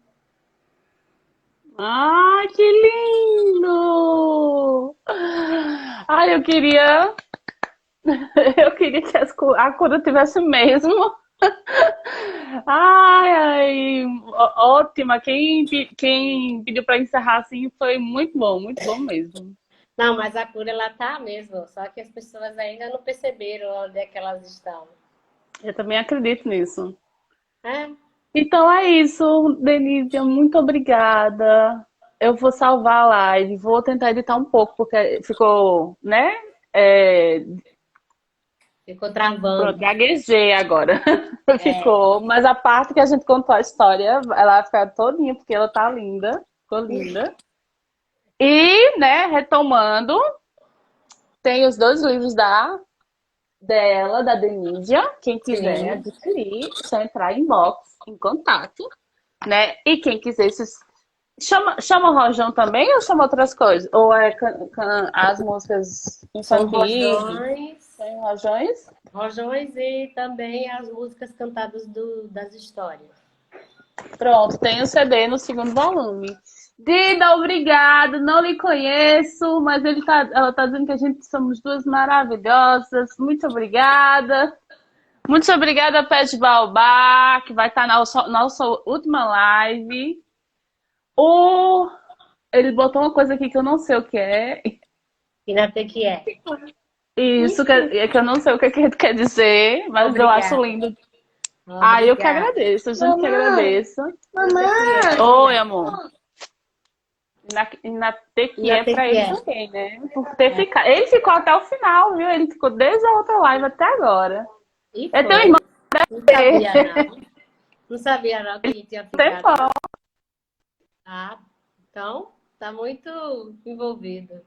Ai, que lindo! Ai, eu queria que a cura tivesse mesmo. Ai, ai, ótima. Quem pediu para encerrar assim foi muito bom mesmo. Não, mas a cura ela tá mesmo, só que as pessoas ainda não perceberam onde é que elas estão. Eu também acredito nisso. É? Então é isso, Denise, muito obrigada. Eu vou salvar a live, vou tentar editar um pouco, porque ficou, né? É, Ficou pronto, travando. gaguejei agora. É. Ficou, mas a parte que a gente contou a história, ela vai ficar todinha, porque ela tá linda, ficou linda. E, né, retomando, tem os dois livros dela, da Denídia. Quem quiser Sim. adquirir, é só entrar em inbox, em contato, né? E quem quiser chama Rojão também ou chama outras coisas? Ou é as músicas São infantis? rojões, Tem rojões? rojões e também as músicas cantadas das histórias. Pronto, tem o CD no segundo volume. Dida, obrigado. Não lhe conheço, mas ela tá dizendo que a gente somos duas maravilhosas. Muito obrigada. Muito obrigada, Pé de Baobá, que vai estar na nossa última live. O... Ele botou uma coisa aqui que eu não sei o que é. E na T que é. Isso que eu não sei o que ele quer dizer, mas eu acho Obrigada. lindo. Ah, eu que Obrigada. agradeço, a gente que agradeço. Mamãe, Oi, amor. Na ter E que na é T pra que ele é. também, né? Por ter ficado. Ele ficou até o final, viu? Ele ficou desde a outra live até agora. E É teu irmão foi. Não sabia, não. Não sabia, não, que ele tinha ficado, tempão. não. Ah, então, tá muito envolvido.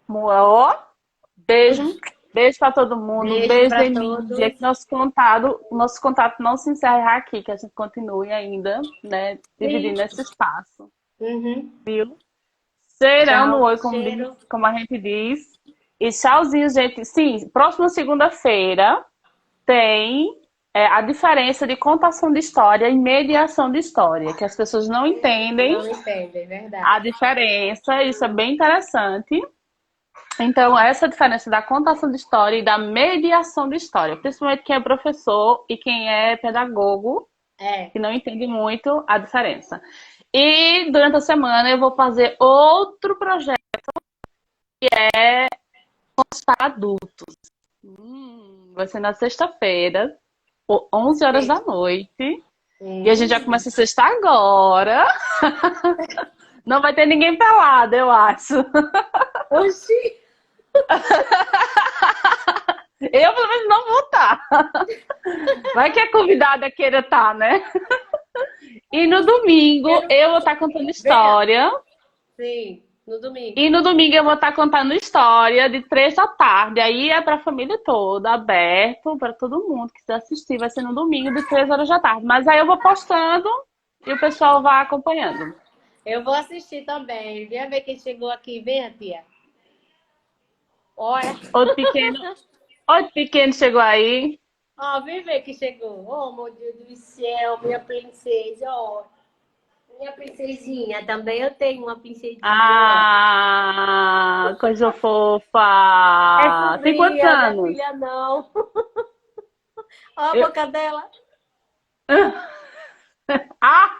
Ó, beijo. Beijo pra todo mundo. Beijo Beijo, para Denise. É todos. que nosso contato não se encerra aqui, que a gente continue ainda, né? Sim. Dividindo esse espaço, Uhum. viu? Cheirando o Tchau, oi, cheiro. como a gente diz. E tchauzinho, gente. Sim, próxima segunda-feira tem a diferença de contação de história e mediação de história, que as pessoas não entendem Não entende, é a verdade. diferença, isso é bem interessante. Então, essa diferença da contação de história e da mediação de história, principalmente quem é professor e quem é pedagogo, É. que não entende muito a diferença. E durante a semana eu vou fazer outro projeto para adultos. Vai ser na sexta-feira, 11 horas da Sim. noite. E a gente já começa a sexta agora. Não vai ter ninguém pelado, eu acho. Oxi. Eu, pelo menos, não vou estar. Vai que a convidada queira estar, né? E no domingo eu vou estar contando Venha. história. Sim, no domingo. E no domingo eu vou estar contando história de 3 da tarde. Aí é para a família toda, aberto para todo mundo que quiser assistir. Vai ser no domingo de 3 horas da tarde. Mas aí eu vou postando e o pessoal vai acompanhando. Eu vou assistir também. Venha ver quem chegou aqui. Venha, tia. Olha. Outro pequeno chegou aí. Ó, vem ver quem chegou. Oh, meu Deus do céu, minha princesa. Ó, minha princesinha. Também eu tenho uma princesinha. Ah, coisa É fofa. Tem quantos sobrinha, não é anos? filha, não. Ó a Eu, boca dela. Ah,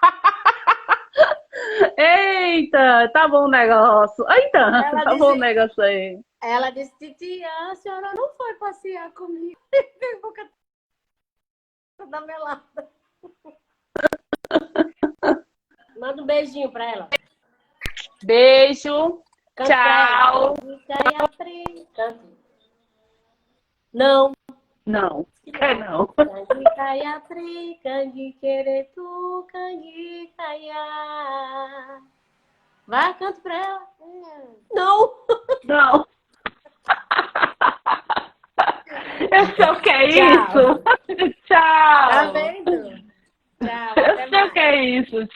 eita, tá bom o negócio. Eita, Ela tá bom o disse, negócio aí. ela disse, titia, a senhora não foi passear comigo. Tem boca toda melada. Manda um beijinho pra ela. Beijo, Cante pra ela. tchau. Cante. Cante. Não. Não, quer não. Cangue caia pri, cangue queretu, cangue caia. Vai, canta pra ela. Não. Não. Eu sei o que é Tchau. isso. Tá Tchau. vendo? Tchau. Eu Até sei o mais. que é isso.